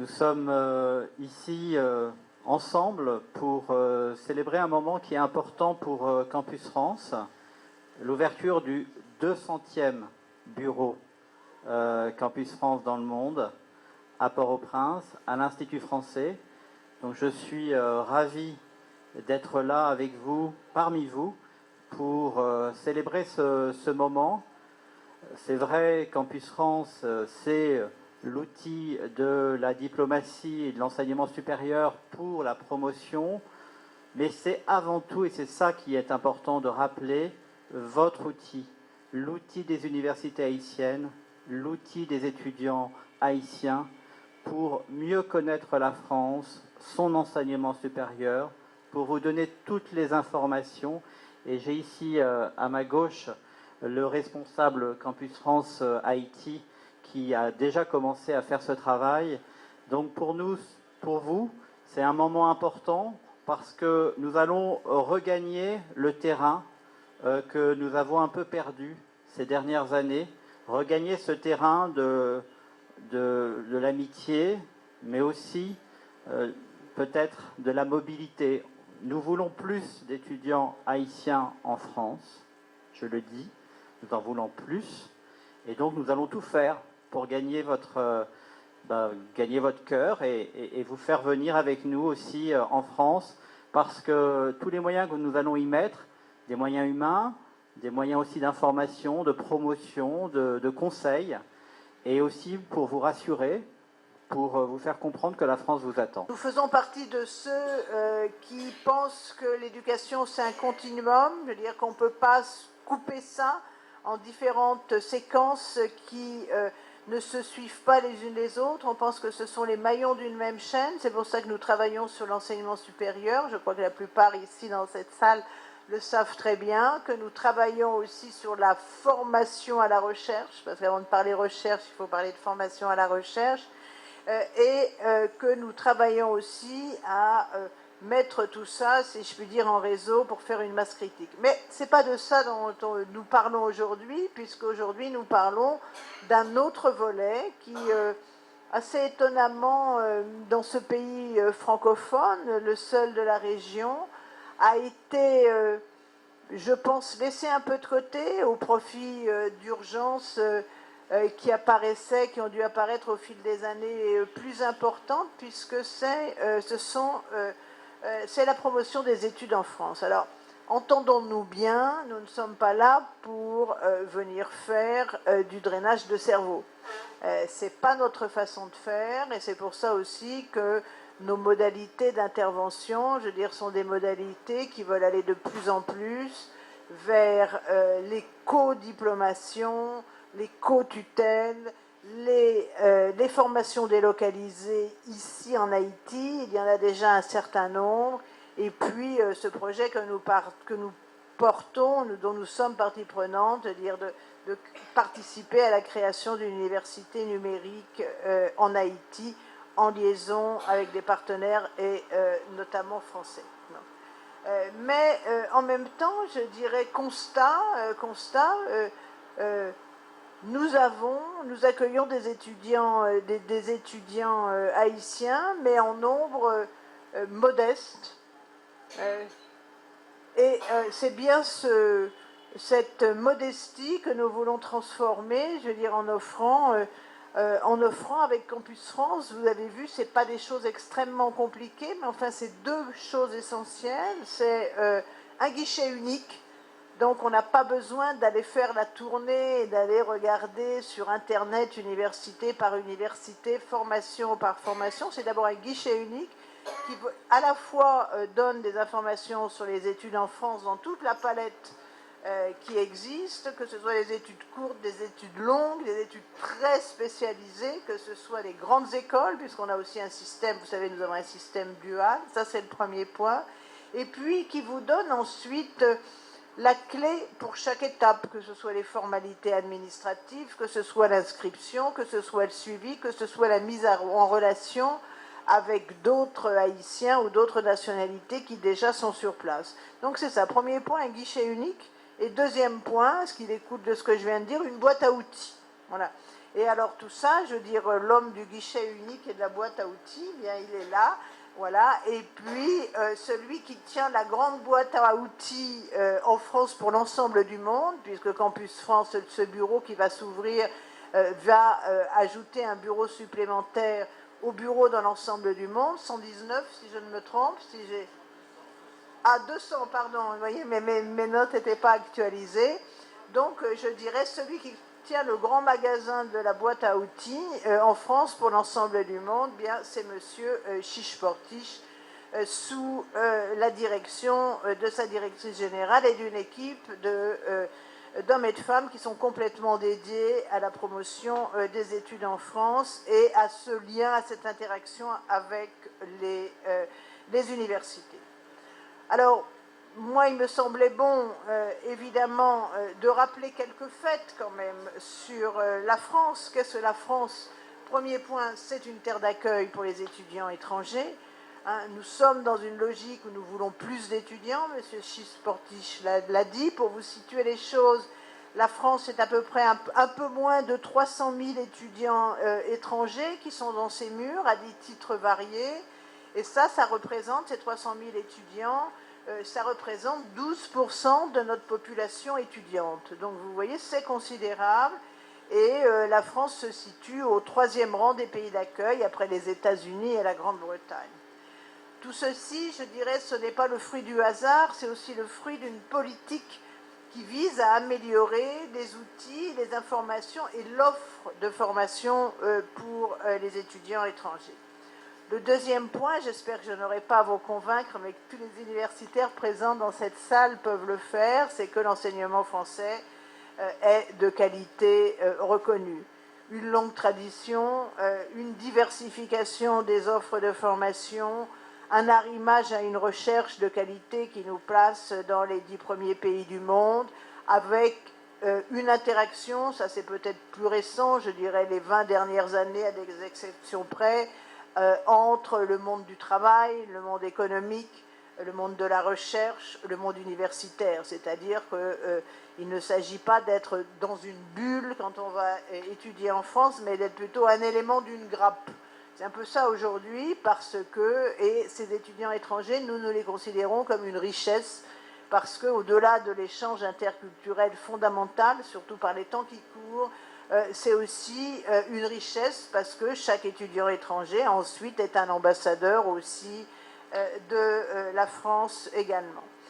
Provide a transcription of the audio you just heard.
Nous sommes ici ensemble pour célébrer un moment qui est important pour Campus France, l'ouverture du 200e bureau Campus France dans le monde, à Port-au-Prince, à l'Institut français. Donc je suis ravi d'être là avec vous, parmi vous, pour célébrer ce moment. C'est vrai, Campus France, c'est l'outil de la diplomatie et de l'enseignement supérieur pour la promotion, mais c'est avant tout, et c'est ça qui est important de rappeler, votre outil, l'outil des universités haïtiennes, l'outil des étudiants haïtiens pour mieux connaître la France, son enseignement supérieur, pour vous donner toutes les informations. Et j'ai ici à ma gauche le responsable Campus France Haïti qui a déjà commencé à faire ce travail. Donc pour nous, pour vous, c'est un moment important parce que nous allons regagner le terrain que nous avons un peu perdu ces dernières années, regagner ce terrain de l'amitié, mais aussi peut-être de la mobilité. Nous voulons plus d'étudiants haïtiens en France, je le dis, nous en voulons plus, et donc nous allons tout faire pour gagner votre cœur et vous faire venir avec nous aussi en France, parce que tous les moyens que nous allons y mettre, des moyens humains, des moyens aussi d'information, de promotion, de conseils, et aussi pour vous rassurer, pour vous faire comprendre que la France vous attend. Nous faisons partie de ceux qui pensent que l'éducation c'est un continuum, je veux dire qu'on ne peut pas couper ça en différentes séquences qui ne se suivent pas les unes les autres. On pense que ce sont les maillons d'une même chaîne, c'est pour ça que nous travaillons sur l'enseignement supérieur. Je crois que la plupart ici dans cette salle le savent très bien, que nous travaillons aussi sur la formation à la recherche, parce qu'avant de parler recherche, il faut parler de formation à la recherche, que nous travaillons aussi à mettre tout ça, si je puis dire, en réseau pour faire une masse critique. Mais ce n'est pas de ça dont nous parlons aujourd'hui, puisqu'aujourd'hui nous parlons d'un autre volet qui, assez étonnamment, dans ce pays francophone, le seul de la région, a été, je pense, laissé un peu de côté au profit d'urgences qui ont dû apparaître au fil des années plus importantes, puisque c'est la promotion des études en France. Alors, entendons-nous bien, nous ne sommes pas là pour venir faire du drainage de cerveau. Ce n'est pas notre façon de faire, et c'est pour ça aussi que nos modalités d'intervention, je veux dire, sont des modalités qui veulent aller de plus en plus vers les co-diplomations, les co-tutelles, les formations délocalisées ici en Haïti. Il y en a déjà un certain nombre. Et puis ce projet que nous portons, dont nous sommes partie prenante, c'est-à-dire de participer à la création d'une université numérique en Haïti, en liaison avec des partenaires et notamment français. Mais en même temps, je dirais nous accueillons des étudiants, haïtiens, mais en nombre modeste. C'est bien cette modestie que nous voulons transformer, je veux dire, en offrant avec Campus France. Vous avez vu, ce n'est pas des choses extrêmement compliquées, mais enfin, c'est deux choses essentielles. C'est un guichet unique. Donc, on n'a pas besoin d'aller faire la tournée et d'aller regarder sur Internet, université par université, formation par formation. C'est d'abord un guichet unique qui, à la fois, donne des informations sur les études en France dans toute la palette qui existe, que ce soit des études courtes, des études longues, des études très spécialisées, que ce soit les grandes écoles, puisqu'on a aussi un système, vous savez, nous avons un système dual, ça c'est le premier point, et puis qui vous donne ensuite la clé pour chaque étape, que ce soit les formalités administratives, que ce soit l'inscription, que ce soit le suivi, que ce soit la mise en relation avec d'autres Haïtiens ou d'autres nationalités qui déjà sont sur place. Donc c'est ça, premier point, un guichet unique, et deuxième point, ce qui découle de ce que je viens de dire, une boîte à outils. Voilà. Et alors tout ça, je veux dire, l'homme du guichet unique et de la boîte à outils, eh bien il est là, voilà. Et puis celui qui tient la grande boîte à outils en France pour l'ensemble du monde, puisque Campus France, ce bureau qui va s'ouvrir, va ajouter un bureau supplémentaire au bureau dans l'ensemble du monde, 119 si je ne me trompe, si j'ai... Ah, 200, pardon, vous voyez, mes notes n'étaient pas actualisées. Donc, je dirais, celui qui tient le grand magasin de la boîte à outils en France pour l'ensemble du monde, bien, c'est monsieur Chiche-Portiche, sous la direction de sa directrice générale et d'une équipe d'hommes et de femmes qui sont complètement dédiés à la promotion des études en France et à ce lien, à cette interaction avec les universités. Alors, moi, il me semblait bon, évidemment, de rappeler quelques faits quand même sur la France. Qu'est-ce que la France? Premier point, c'est une terre d'accueil pour les étudiants étrangers. Hein, nous sommes dans une logique où nous voulons plus d'étudiants, M. Chiche-Portiche l'a dit. Pour vous situer les choses, la France est à peu près un peu moins de 300 000 étudiants étrangers qui sont dans ses murs à des titres variés. Et ça représente, ces 300 000 étudiants, ça représente 12% de notre population étudiante. Donc vous voyez, c'est considérable. Et la France se situe au 3e rang des pays d'accueil, après les États-Unis et la Grande-Bretagne. Tout ceci, je dirais, ce n'est pas le fruit du hasard, c'est aussi le fruit d'une politique qui vise à améliorer les outils, les informations et l'offre de formation pour les étudiants étrangers. Le deuxième point, j'espère que je n'aurai pas à vous convaincre, mais que tous les universitaires présents dans cette salle peuvent le faire, c'est que l'enseignement français est de qualité reconnue. Une longue tradition, une diversification des offres de formation, un arrimage à une recherche de qualité qui nous place dans les 10 premiers pays du monde, avec une interaction, ça c'est peut-être plus récent, je dirais les 20 dernières années à des exceptions près, entre le monde du travail, le monde économique, le monde de la recherche, le monde universitaire. C'est-à-dire qu'il ne s'agit pas d'être dans une bulle quand on va étudier en France, mais d'être plutôt un élément d'une grappe. C'est un peu ça aujourd'hui, parce que, et ces étudiants étrangers, nous les considérons comme une richesse, parce qu'au-delà de l'échange interculturel fondamental, surtout par les temps qui courent, c'est aussi une richesse parce que chaque étudiant étranger ensuite est un ambassadeur aussi de la France également.